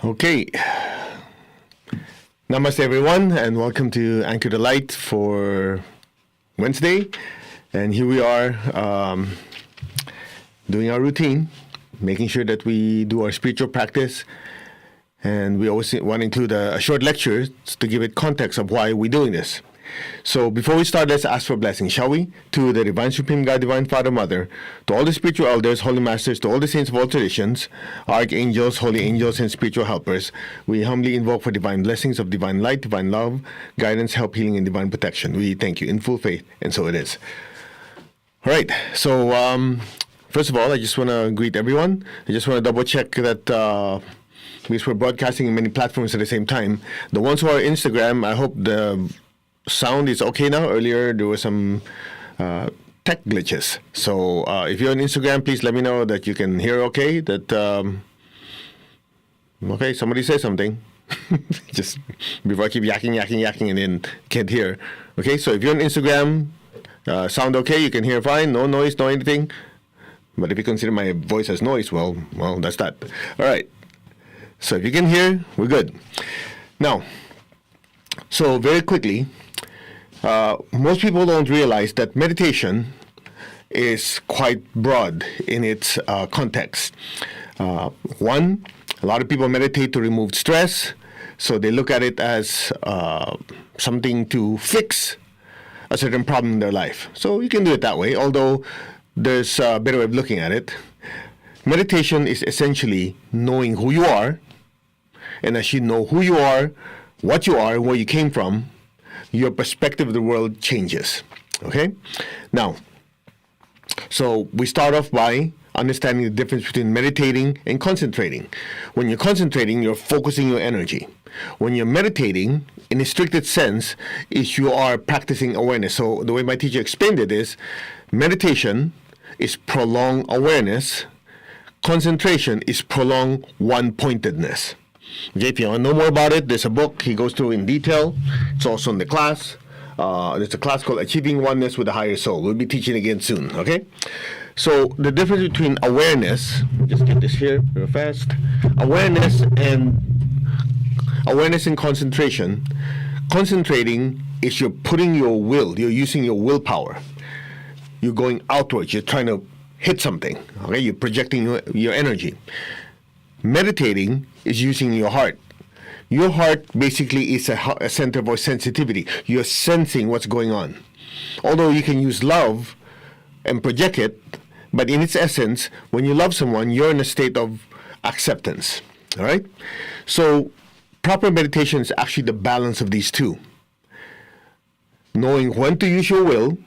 Okay. Namaste, everyone, and welcome to Anchor the Light for Wednesday. And here we are doing our routine, making sure that we do our spiritual practice. And we always want to include a short lecture to give it context of why we're doing this. So before we start, let's ask for blessing, shall we? To the Divine Supreme God, Divine Father, Mother, to all the spiritual elders, holy masters, to all the saints of all traditions, archangels, holy angels, and spiritual helpers, we humbly invoke for divine blessings of divine light, divine love, guidance, help, healing, and divine protection. We thank you in full faith, and so it is. All right, so first of all, I just want to greet everyone. I just want to double check that because we're broadcasting in many platforms at the same time. The ones who are Instagram, I hope the sound is okay now. Earlier there were some tech glitches, so if you're on Instagram, please let me know that you can hear okay, that okay, somebody say something just before I keep yakking and then can't hear. Okay, so if you're on Instagram, sound okay, you can hear fine, no noise, no anything. But if you consider my voice as noise, well that's that. All right, so if you can hear, we're good. Now, so very quickly, most people don't realize that meditation is quite broad in its context. One, a lot of people meditate to remove stress, so they look at it as something to fix a certain problem in their life. So you can do it that way, although there's a better way of looking at it. Meditation is essentially knowing who you are, and as you know who you are, what you are, and where you came from, your perspective of the world changes. Okay? Now, so we start off by understanding the difference between meditating and concentrating. When you're concentrating, you're focusing your energy. When you're meditating, in a stricted sense, is you are practicing awareness. So the way my teacher explained it is, meditation is prolonged awareness. Concentration is prolonged one-pointedness. Okay, if you want to know more about it, there's a book he goes through in detail. It's also in the class. There's a class called Achieving Oneness with a Higher Soul. We'll be teaching again soon, okay? So the difference between awareness, just get this here real fast, awareness and concentration. Concentrating is you're putting your will, you're using your willpower. You're going outwards, you're trying to hit something, okay? You're projecting your energy. Meditating is using your heart. Your heart basically is a center for sensitivity. You're sensing what's going on. Although you can use love and project it, but in its essence, when you love someone, you're in a state of acceptance. All right? So proper meditation is actually the balance of these two. Knowing when to use your will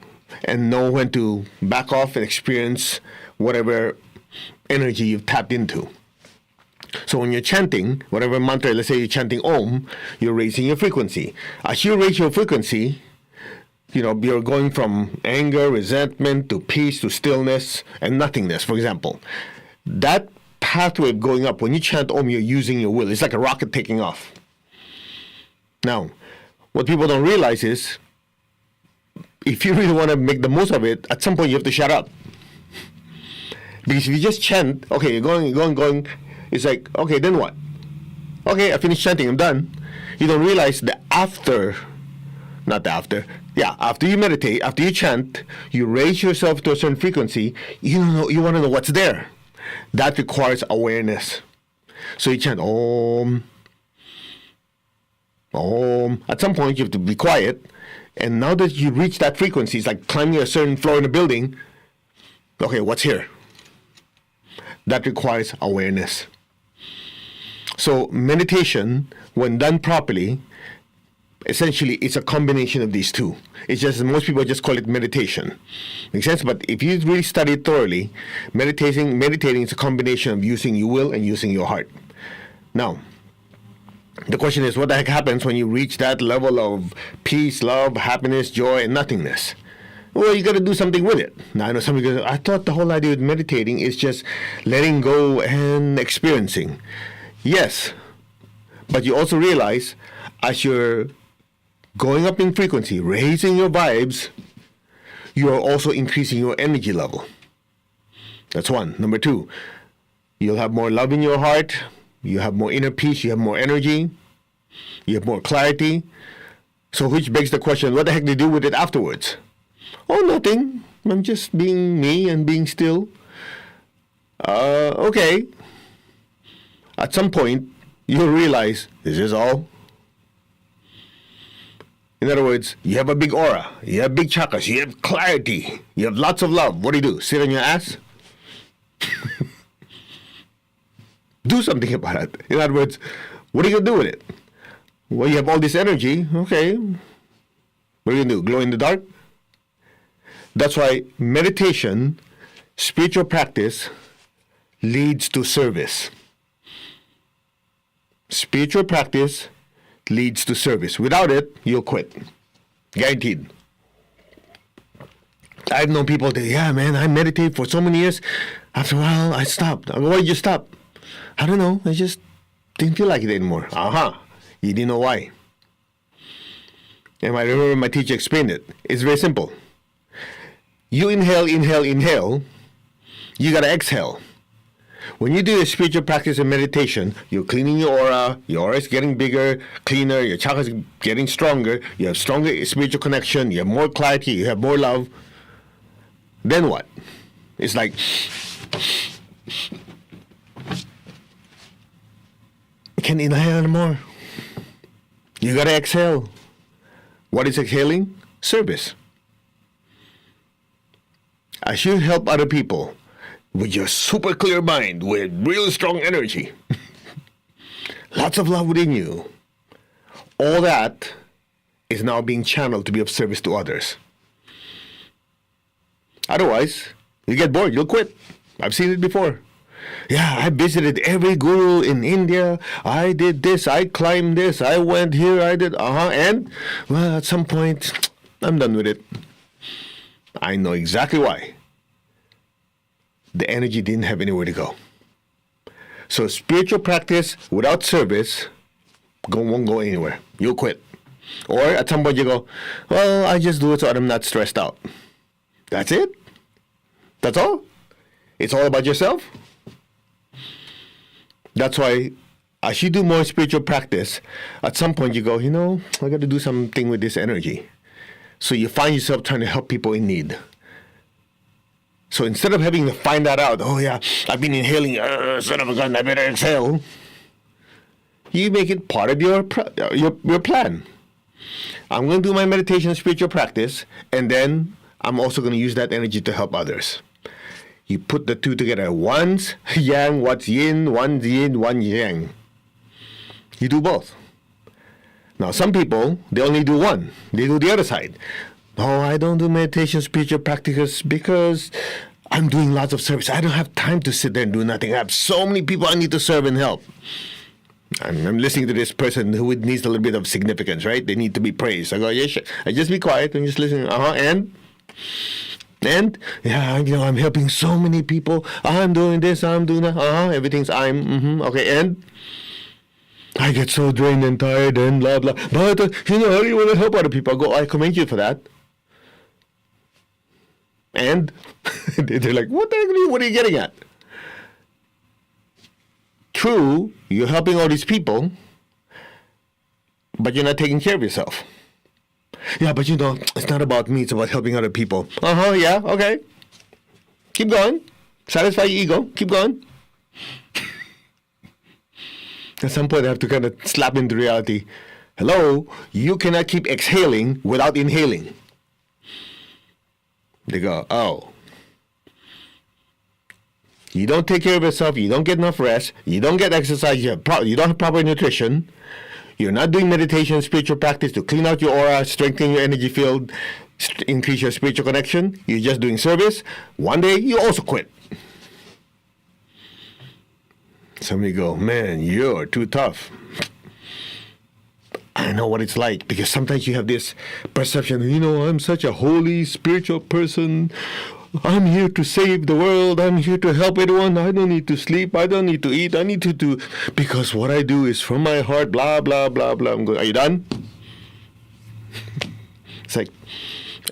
and know when to back off and experience whatever energy you've tapped into. So when you're chanting, whatever mantra, let's say you're chanting Om, you're raising your frequency. As you raise your frequency, you're going from anger, resentment, to peace, to stillness, and nothingness, for example. That pathway of going up, when you chant Om, you're using your will. It's like a rocket taking off. Now, what people don't realize is, if you really want to make the most of it, at some point you have to shut up. Because if you just chant, okay, you're going, it's like, okay, then what? Okay, I finished chanting, I'm done. You don't realize that after you meditate, after you chant, you raise yourself to a certain frequency, you want to know what's there. That requires awareness. So you chant Om, Om. At some point, you have to be quiet. And now that you reach that frequency, it's like climbing a certain floor in a building. Okay, what's here? That requires awareness. So meditation, when done properly, essentially it's a combination of these two. It's just most people just call it meditation. Makes sense? But if you really study it thoroughly, meditating is a combination of using your will and using your heart. Now, the question is, what the heck happens when you reach that level of peace, love, happiness, joy, and nothingness? Well, you got to do something with it. Now, I know some people go, I thought the whole idea with meditating is just letting go and experiencing. Yes, but you also realize as you're going up in frequency, raising your vibes, you are also increasing your energy level. That's one. Number two, you'll have more love in your heart, You have more inner peace. You have more energy. You have more clarity. So which begs the question, what the heck do you do with it afterwards? Oh, nothing. I'm just being me and being still. Okay. At some point, you'll realize, is this all? In other words, you have a big aura. You have big chakras. You have clarity. You have lots of love. What do? Sit on your ass? Do something about it. In other words, what are you going to do with it? Well, you have all this energy. Okay. What are you going to do? Glow in the dark? That's why meditation, spiritual practice, leads to service. Spiritual practice leads to service. Without it, you'll quit. Guaranteed. I've known people that, yeah, man, I meditate for so many years. After a while, I stopped. I go, why did you stop? I don't know. I just didn't feel like it anymore. You didn't know why. And I remember my teacher explained it. It's very simple. You inhale. You got to exhale. When you do a spiritual practice and meditation, you're cleaning your aura is getting bigger, cleaner, your chakra is getting stronger, you have stronger spiritual connection, you have more clarity, you have more love. Then what? It's like, you can't inhale anymore. You got to exhale. What is exhaling? Service. As you help other people, with your super clear mind, with real strong energy, lots of love within you, all that is now being channeled to be of service to others. Otherwise, you get bored, you'll quit. I've seen it before. Yeah, I visited every guru in India. I did this, I climbed this, I went here, I did, and, well, at some point, I'm done with it. I know exactly why. The energy didn't have anywhere to go. So spiritual practice without service won't go anywhere. You'll quit. Or at some point you go, well, I just do it so I'm not stressed out. That's it? That's all? It's all about yourself? That's why as you do more spiritual practice, at some point you go, I got to do something with this energy. So you find yourself trying to help people in need. So instead of having to find that out, oh yeah, I've been inhaling, son of a gun, I better exhale. You make it part of your plan. I'm going to do my meditation and spiritual practice, and then I'm also going to use that energy to help others. You put the two together. One's yang, one's yin, one's yang. You do both. Now, some people, they only do one. They do the other side. No, I don't do meditation, spiritual practices because I'm doing lots of service. I don't have time to sit there and do nothing. I have so many people I need to serve and help. I'm listening to this person who needs a little bit of significance, right? They need to be praised. I go, yeah, I just be quiet and just listen. And yeah, I'm helping so many people. I'm doing this, I'm doing that. Everything's okay, and I get so drained and tired and blah, blah. But, how do you want to help other people? I go, I commend you for that. And they're like, what are you getting at? True, you're helping all these people, but you're not taking care of yourself. Yeah, but it's not about me, it's about helping other people. Yeah, okay. Keep going. Satisfy your ego. Keep going. At some point, I have to kind of slap into reality. Hello, you cannot keep exhaling without inhaling. They go, oh. You don't take care of yourself, you don't get enough rest, you don't get exercise, you don't have proper nutrition, you're not doing meditation, spiritual practice to clean out your aura, strengthen your energy field, increase your spiritual connection, you're just doing service, one day you also quit. Somebody go, man, you're too tough. I know what it's like, because sometimes you have this perception, I'm such a holy, spiritual person. I'm here to save the world. I'm here to help everyone. I don't need to sleep. I don't need to eat. I need to do, because what I do is from my heart, blah, blah, blah, blah. I'm going, are you done? It's like,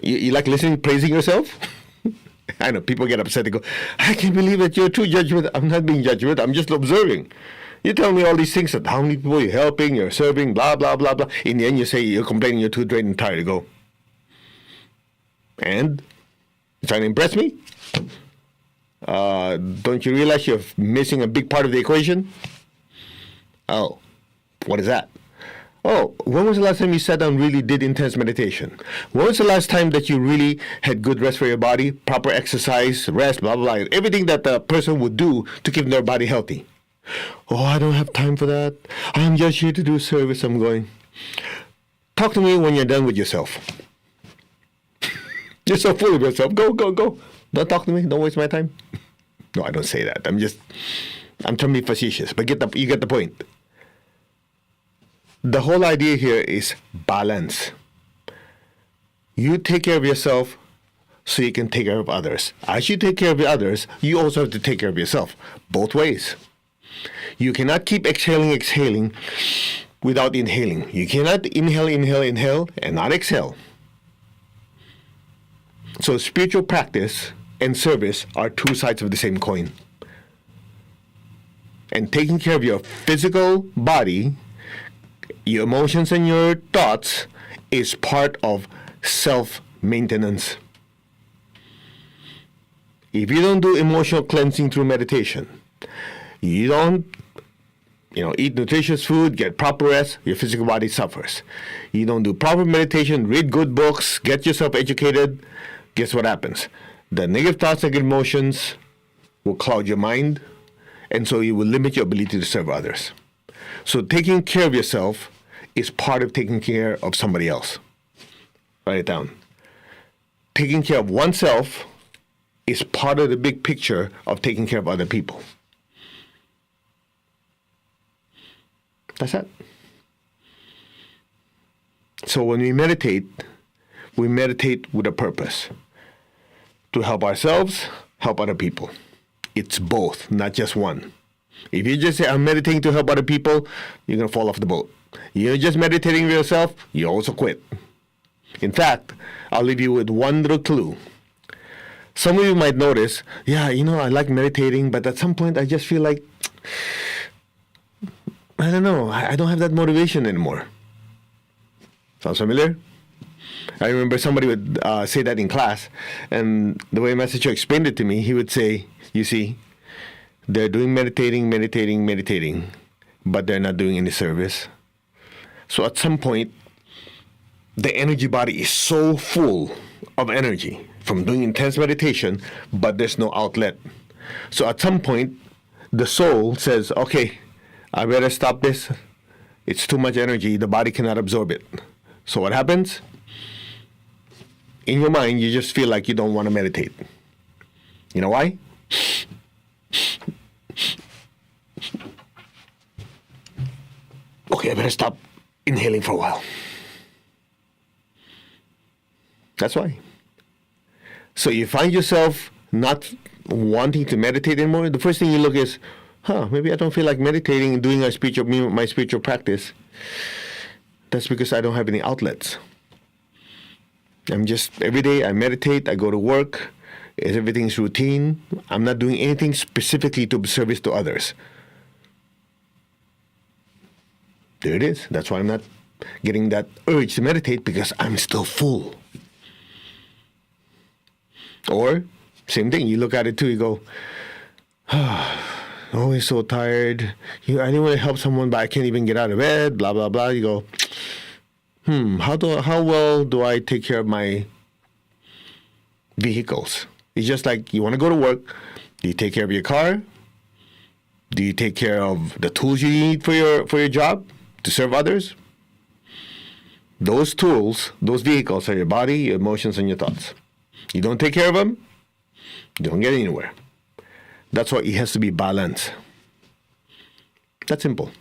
you like listening, praising yourself? I know, people get upset. They go, I can't believe that you're too judgmental. I'm not being judgmental. I'm just observing. You tell me all these things, that how many people you're helping, you're serving, blah, blah, blah, blah. In the end, you say you're complaining you're too drained and tired to go. And? You're trying to impress me? Don't you realize you're missing a big part of the equation? Oh, what is that? Oh, when was the last time you sat down and really did intense meditation? When was the last time that you really had good rest for your body, proper exercise, rest, blah, blah, blah, everything that a person would do to keep their body healthy? Oh, I don't have time for that. I'm just here to do service. I'm going. Talk to me when you're done with yourself. You're so full of yourself. Go, go, go. Don't talk to me. Don't waste my time. No, I don't say that. I'm trying to be facetious, but you get the point. The whole idea here is balance. You take care of yourself so you can take care of others. As you take care of others, you also have to take care of yourself. Both ways. You cannot keep exhaling without inhaling. You cannot inhale, and not exhale. So spiritual practice and service are two sides of the same coin. And taking care of your physical body, your emotions and your thoughts is part of self-maintenance. If you don't do emotional cleansing through meditation, you don't eat nutritious food, get proper rest, your physical body suffers. You don't do proper meditation, read good books, get yourself educated, guess what happens? The negative thoughts, negative emotions will cloud your mind, and so you will limit your ability to serve others. So taking care of yourself is part of taking care of somebody else. Write it down. Taking care of oneself is part of the big picture of taking care of other people. That's it. So when we meditate with a purpose. To help ourselves, help other people. It's both, not just one. If you just say, I'm meditating to help other people, you're going to fall off the boat. You're just meditating for yourself, you also quit. In fact, I'll leave you with one little clue. Some of you might notice, I like meditating, but at some point I just feel like, I don't know, I don't have that motivation anymore. Sounds familiar? I remember somebody would say that in class, and the way my teacher explained it to me, he would say, you see, they're doing meditating, but they're not doing any service. So at some point, the energy body is so full of energy from doing intense meditation, but there's no outlet. So at some point, the soul says, okay, I better stop this. It's too much energy. The body cannot absorb it. So what happens? In your mind, you just feel like you don't want to meditate. You know why? Okay, I better stop inhaling for a while. That's why. So you find yourself not wanting to meditate anymore. The first thing you look is, maybe I don't feel like meditating and doing my spiritual practice. That's because I don't have any outlets. Every day I meditate, I go to work, everything's routine. I'm not doing anything specifically to service to others. There it is. That's why I'm not getting that urge to meditate, because I'm still full. Or, same thing, you look at it too, you go, always so tired. I didn't want to help someone, but I can't even get out of bed, blah, blah, blah. You go, how well do I take care of my vehicles? It's just like, you want to go to work. Do you take care of your car? Do you take care of the tools you need for your job to serve others? Those tools, those vehicles are your body, your emotions, and your thoughts. You don't take care of them, you don't get anywhere. That's why it has to be balanced. That's simple.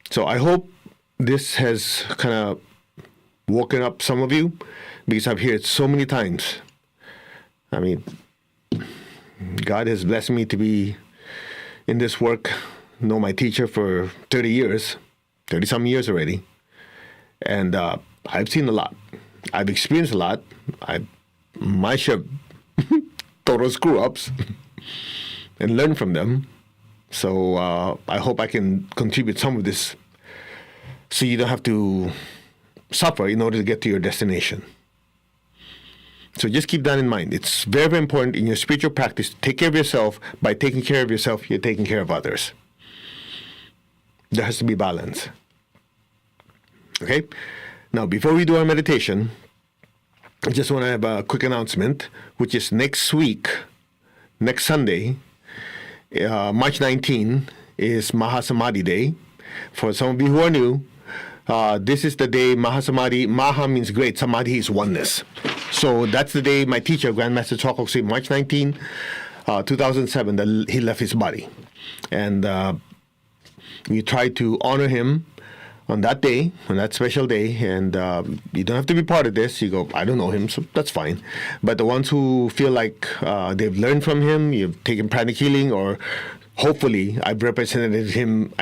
So I hope this has kind of woken up some of you, because I've heard it so many times. I mean, God has blessed me to be in this work, know my teacher for 30-some years already. And I've seen a lot. I've experienced a lot. My share of total screw-ups and learned from them. So I hope I can contribute some of this so you don't have to suffer in order to get to your destination. So just keep that in mind. It's very, very important in your spiritual practice to take care of yourself. By taking care of yourself, you're taking care of others. There has to be balance. Okay? Now, before we do our meditation, I just want to have a quick announcement, which is next week, next Sunday, March 19, is Mahasamadhi Day. For some of you who are new, this is the day Mahasamadhi, Maha means great, Samadhi is oneness. So that's the day my teacher, Grandmaster Chokok Sui, March 19, 2007, that he left his body. And we try to honor him on that day, on that special day. And you don't have to be part of this. You go, I don't know him, so that's fine. But the ones who feel like they've learned from him, you've taken pranic healing, or hopefully I've represented him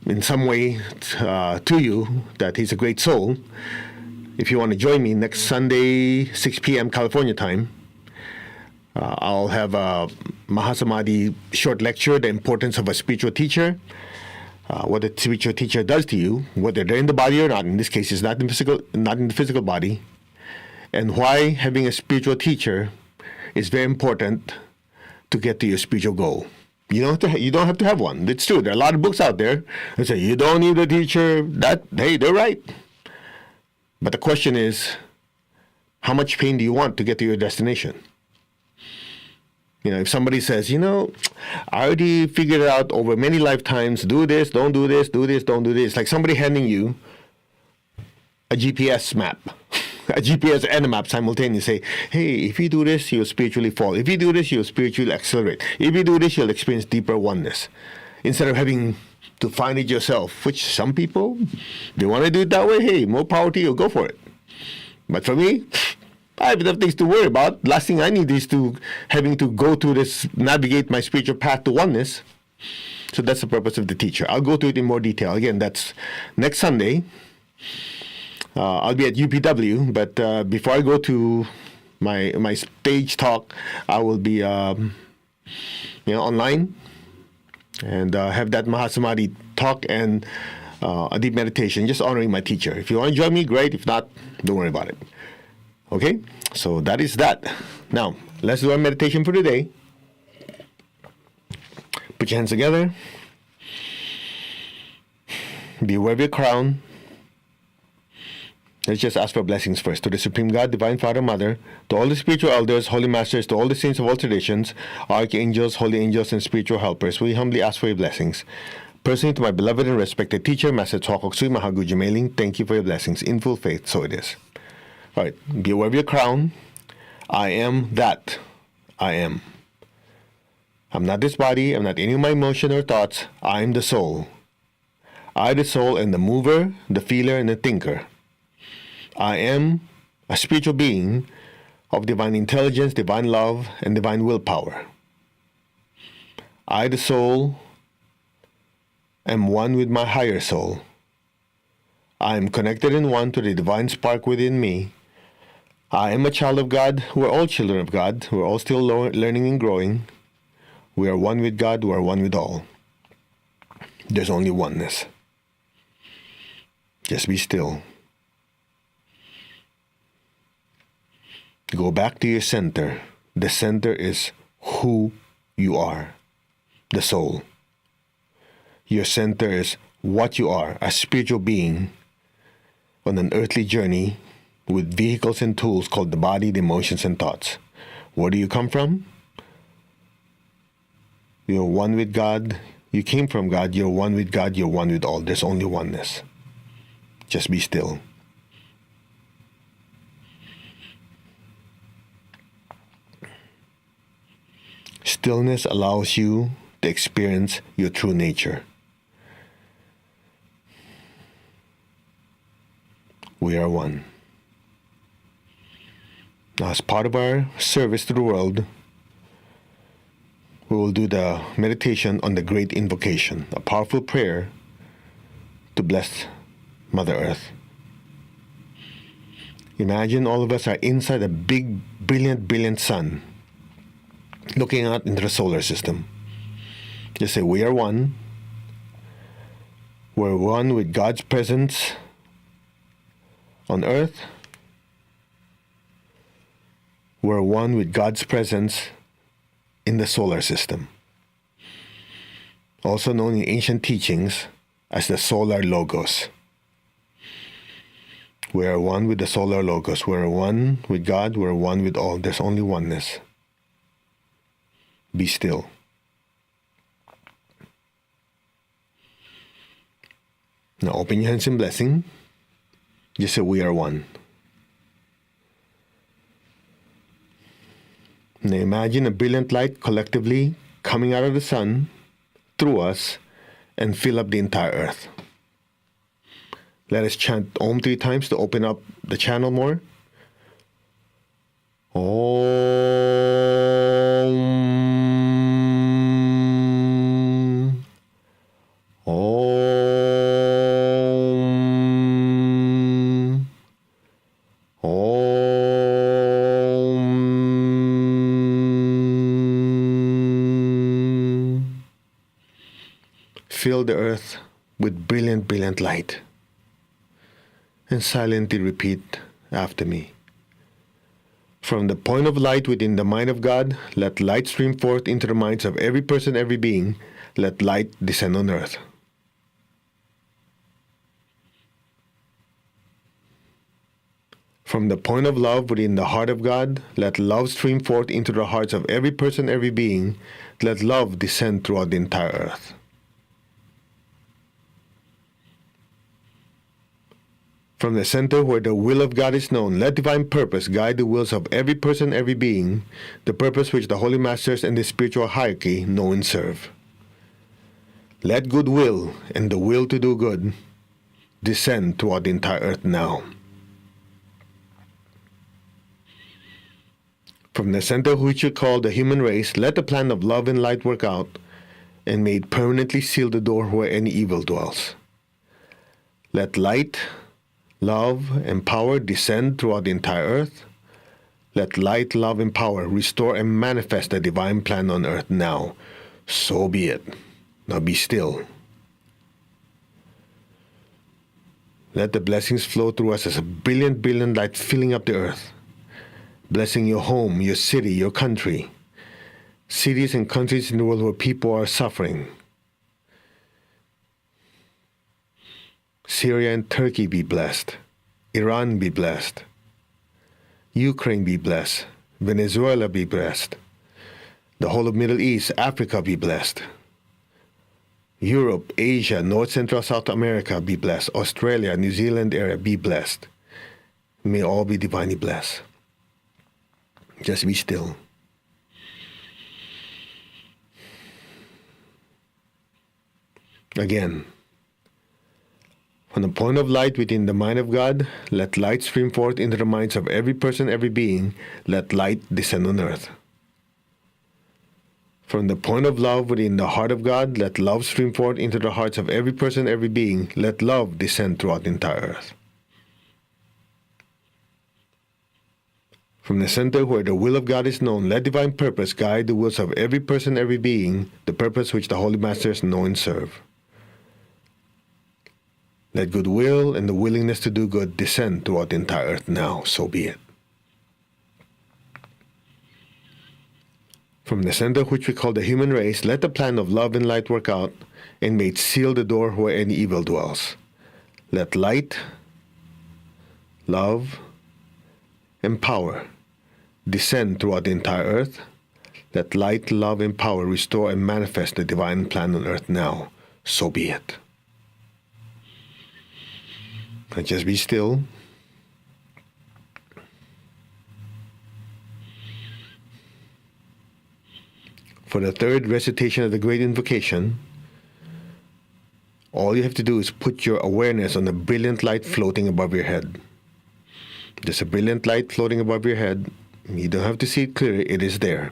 in some way to you, that he's a great soul. If you want to join me next Sunday, 6 p.m. California time, I'll have a Mahasamadhi short lecture, the importance of a spiritual teacher, what a spiritual teacher does to you, whether they're in the body or not. In this case, it's not in the physical body, and why having a spiritual teacher is very important to get to your spiritual goal. You don't have to have one. It's true. There are a lot of books out there that say you don't need a teacher. Hey, they're right. But the question is, how much pain do you want to get to your destination? If somebody says, I already figured it out over many lifetimes, do this, don't do this, do this, don't do this. Like somebody handing you a GPS map, a GPS and a map simultaneously. Say, hey, if you do this, you'll spiritually fall. If you do this, you'll spiritually accelerate. If you do this, you'll experience deeper oneness. Instead of having to find it yourself, which some people, they want to do it that way, hey, more power to you, go for it. But for me, I have enough things to worry about. Last thing I need is having to go through this, navigate my spiritual path to oneness. So that's the purpose of the teacher. I'll go to it in more detail. Again, that's next Sunday. I'll be at UPW, but before I go to my stage talk, I will be online and have that Mahasamadhi talk and a deep meditation, just honoring my teacher. If you want to join me, great. If not, don't worry about it. Okay? So that is that. Now, let's do our meditation for today. Put your hands together. Be aware of your crown. Let's just ask for blessings first. To the Supreme God, Divine Father, Mother, to all the spiritual elders, holy masters, to all the saints of all traditions, archangels, holy angels, and spiritual helpers, we humbly ask for your blessings. Personally, to my beloved and respected teacher, Master Chokok Sui Mahaguju Mailing, thank you for your blessings. In full faith, so it is. All right, be aware of your crown. I am that I am. I'm not this body. I'm not any of my emotion or thoughts. I am the soul. I, the soul, am the mover, the feeler, and the thinker. I am a spiritual being of divine intelligence, divine love, and divine willpower. I, the soul, am one with my higher soul. I am connected in one to the divine spark within me. I am a child of God. We are all children of God. We are all still learning and growing. We are one with God. We are one with all. There's only oneness. Just be still. Go back to your center. The center is who you are, the soul. Your center is what you are, a spiritual being on an earthly journey with vehicles and tools called the body, the emotions, and thoughts. Where do you come from? You're one with God. You came from God. You're one with God. You're one with all. There's only oneness. Just be still. Stillness allows you to experience your true nature. We are one. Now, as part of our service to the world, we will do the meditation on the Great Invocation, a powerful prayer to bless Mother Earth. Imagine all of us are inside a big, brilliant sun. looking out into the solar system. Just say, we are one. We're one with God's presence on earth. We're one with God's presence in the solar system, also known in ancient teachings as the solar logos. We are one with the solar logos. We're one with God. We're one with all. There's only oneness. Be still. Now open your hands in blessing. Just say, we are one. Now imagine a brilliant light collectively coming out of the sun, through us, and fill up the entire earth. Let us chant Om 3 times to open up the channel more. Om. Om. Om. Fill the earth with brilliant, brilliant light. And silently repeat after me. From the point of light within the mind of God, let light stream forth into the minds of every person, every being. Let light descend on earth. From the point of love within the heart of God, let love stream forth into the hearts of every person, every being. Let love descend throughout the entire earth. From the center where the will of God is known, let divine purpose guide the wills of every person, every being, the purpose which the Holy Masters and the spiritual hierarchy know and serve. Let goodwill and the will to do good descend throughout the entire earth now. From the center which you call the human race, let the plan of love and light work out, and may it permanently seal the door where any evil dwells. Let light, love, and power descend throughout the entire earth. Let light, love, and power restore and manifest the divine plan on earth now. So be it. Now be still. Let the blessings flow through us as a brilliant, brilliant light filling up the earth, blessing your home, your city, your country, cities and countries in the world where people are suffering. Syria and Turkey be blessed. Iran be blessed. Ukraine be blessed. Venezuela be blessed. The whole of Middle East, Africa be blessed. Europe, Asia, North, Central, South America be blessed. Australia, New Zealand area be blessed. May all be divinely blessed. Just be still. Again. From the point of light within the mind of God, let light stream forth into the minds of every person, every being. Let light descend on earth. From the point of love within the heart of God, let love stream forth into the hearts of every person, every being. Let love descend throughout the entire earth. From the center where the will of God is known, let divine purpose guide the wills of every person, every being, the purpose which the Holy Masters know and serve. Let goodwill and the willingness to do good descend throughout the entire earth now. So be it. From the center which we call the human race, let the plan of love and light work out, and may it seal the door where any evil dwells. Let light, love, and power descend throughout the entire earth. Let light, love, and power restore and manifest the divine plan on earth now. So be it. And just be still. For the third recitation of the Great Invocation, all you have to do is put your awareness on the brilliant light floating above your head. There's a brilliant light floating above your head. You don't have to see it clearly. It is there.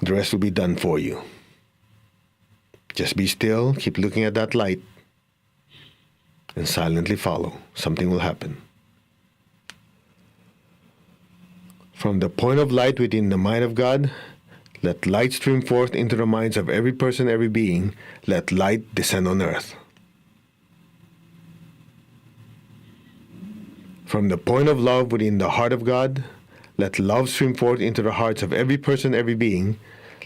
The rest will be done for you. Just be still. Keep looking at that light. And silently follow. Something will happen. From the point of light within the mind of God, let light stream forth into the minds of every person, every being. Let light descend on earth. From the point of love within the heart of God, let love stream forth into the hearts of every person, every being.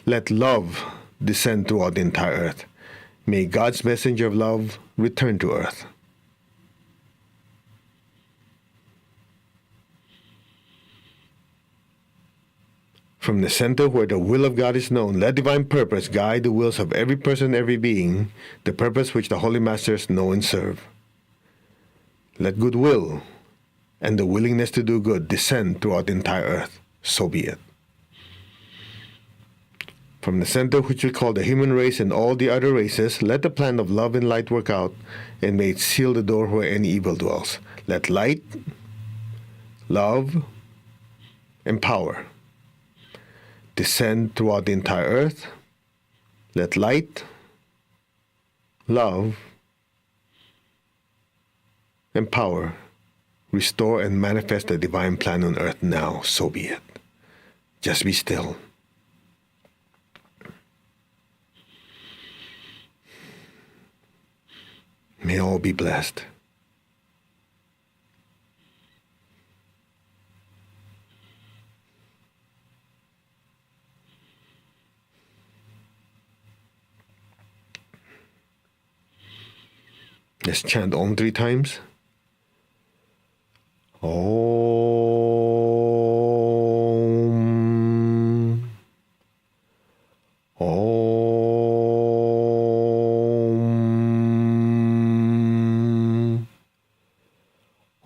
Let love descend throughout the entire earth. May God's messenger of love return to earth. From the center where the will of God is known, let divine purpose guide the wills of every person, every being, the purpose which the Holy Masters know and serve. Let goodwill and the willingness to do good descend throughout the entire earth. So be it. From the center which we call the human race and all the other races, let the plan of love and light work out, and may it seal the door where any evil dwells. Let light, love, and power descend throughout the entire earth. Let light, love, and power restore and manifest the divine plan on earth now. So be it. Just be still. May all be blessed. Let's chant Om 3 times. Om. Om.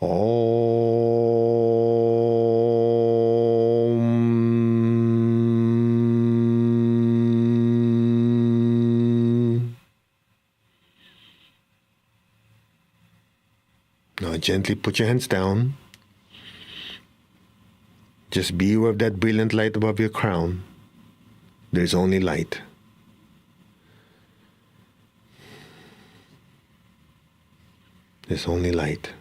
Om. Now gently put your hands down. Just be aware of that brilliant light above your crown. There's only light. There's only light.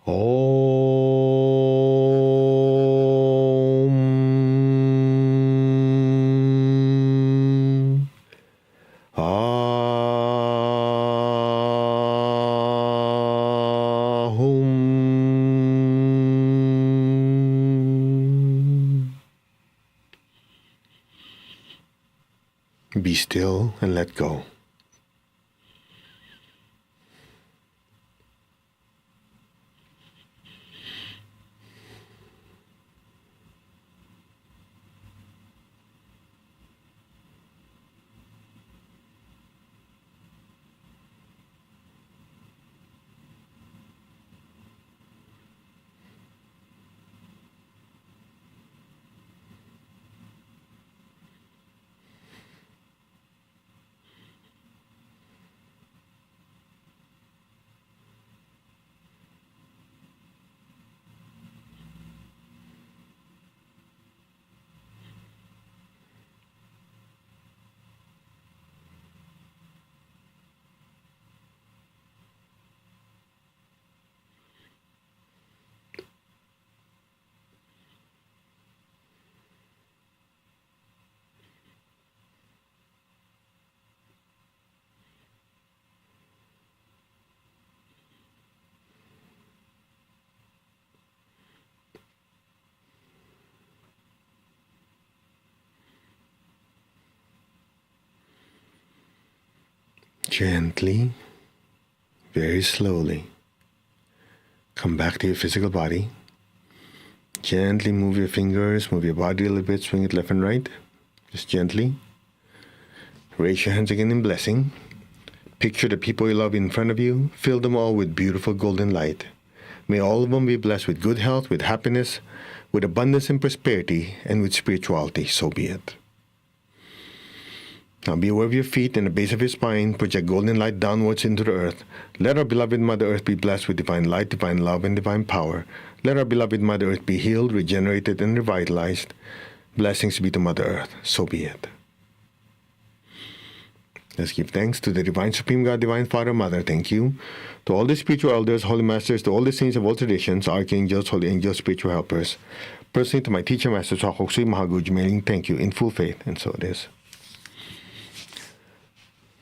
Om. Ahum. Be still and let go. Gently, very slowly, come back to your physical body. Gently move your fingers, move your body a little bit, swing it left and right. Just gently. Raise your hands again in blessing. Picture the people you love in front of you. Fill them all with beautiful golden light. May all of them be blessed with good health, with happiness, with abundance and prosperity, and with spirituality. So be it. Now be aware of your feet and the base of your spine. Project golden light downwards into the earth. Let our beloved Mother Earth be blessed with divine light, divine love, and divine power. Let our beloved Mother Earth be healed, regenerated, and revitalized. Blessings be to Mother Earth. So be it. Let's give thanks to the Divine Supreme God, Divine Father, Mother. Thank you. To all the spiritual elders, holy masters, to all the saints of all traditions, archangels, holy angels, spiritual helpers. Personally, to my teacher, Master Swakoksui Mahaguruji Mailing, thank you in full faith. And so it is.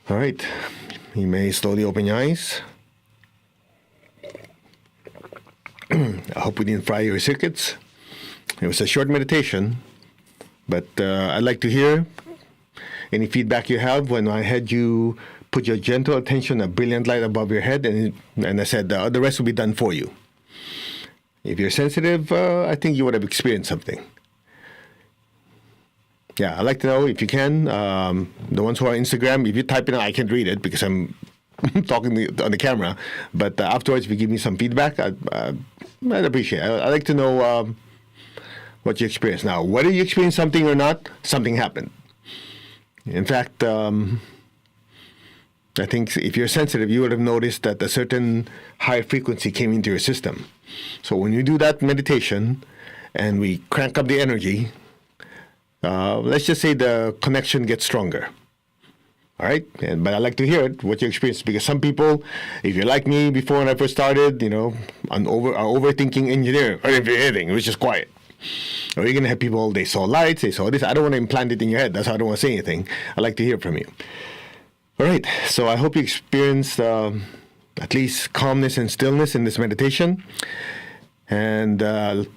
All right. You may slowly open your eyes. I hope we didn't fry your circuits. It was a short meditation, but I'd like to hear any feedback you have when I had you put your gentle attention, a brilliant light above your head, and I said the rest will be done for you. If you're sensitive, I think you would have experienced something. Yeah, I'd like to know if you can. The ones who are on Instagram, if you type it, I can't read it because I'm talking on the camera. But afterwards, if you give me some feedback, I'd appreciate it. I'd like to know what you experienced. Now, whether you experienced something or not, something happened. In fact, I think if you're sensitive, you would have noticed that a certain high frequency came into your system. So when you do that meditation and we crank up the energy, let's just say the connection gets stronger. All right? But I like to hear it, what you experienced, because some people, if you're like me before when I first started, an overthinking engineer, or if you're anything, it was just quiet. Or you're going to have people, they saw lights, they saw this. I don't want to implant it in your head. That's why I don't want to say anything. I'd like to hear from you. All right. So I hope you experienced at least calmness and stillness in this meditation. And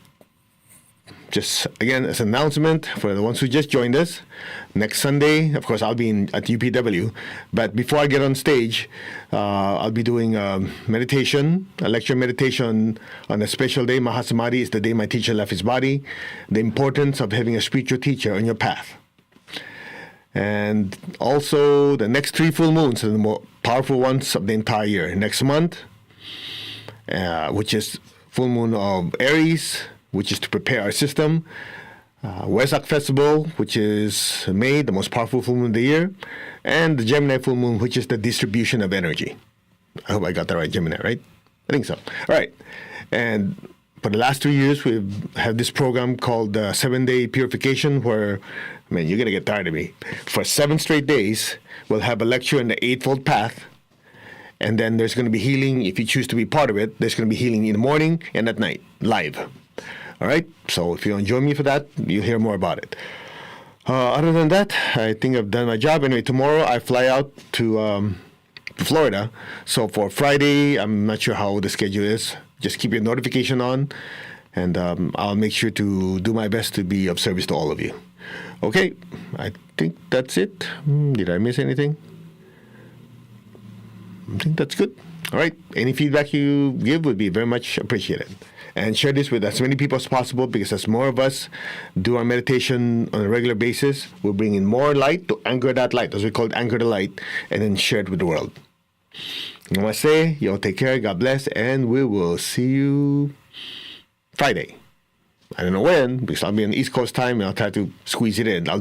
just, again, as an announcement for the ones who just joined us, next Sunday, of course, I'll be at UPW. But before I get on stage, I'll be doing a lecture meditation on a special day. Mahasamadhi is the day my teacher left his body. The importance of having a spiritual teacher on your path. And also, the next 3 full moons are the more powerful ones of the entire year. Next month, which is full moon of Aries, which is to prepare our system. Wesak Festival, which is May, the most powerful full moon of the year. And the Gemini full moon, which is the distribution of energy. I hope I got that right, Gemini, right? I think so. All right. And for the last 2 years, we've had this program called 7-Day Purification, where, man, you're going to get tired of me. For 7 straight days, we'll have a lecture on the Eightfold Path. And then there's going to be healing. If you choose to be part of it, there's going to be healing in the morning and at night, live. All right? So if you join me for that, you'll hear more about it. Other than that, I think I've done my job. Anyway, tomorrow I fly out to Florida. So for Friday, I'm not sure how the schedule is. Just keep your notification on, and I'll make sure to do my best to be of service to all of you. Okay, I think that's it. Did I miss anything? I think that's good. All right, any feedback you give would be very much appreciated. And share this with as many people as possible, because as more of us do our meditation on a regular basis, we'll bring in more light to anchor that light, as we call it, anchor the light, and then share it with the world. Namaste, you all take care, God bless, and we will see you Friday. I don't know when, because I'll be on East Coast time, and I'll try to squeeze it in.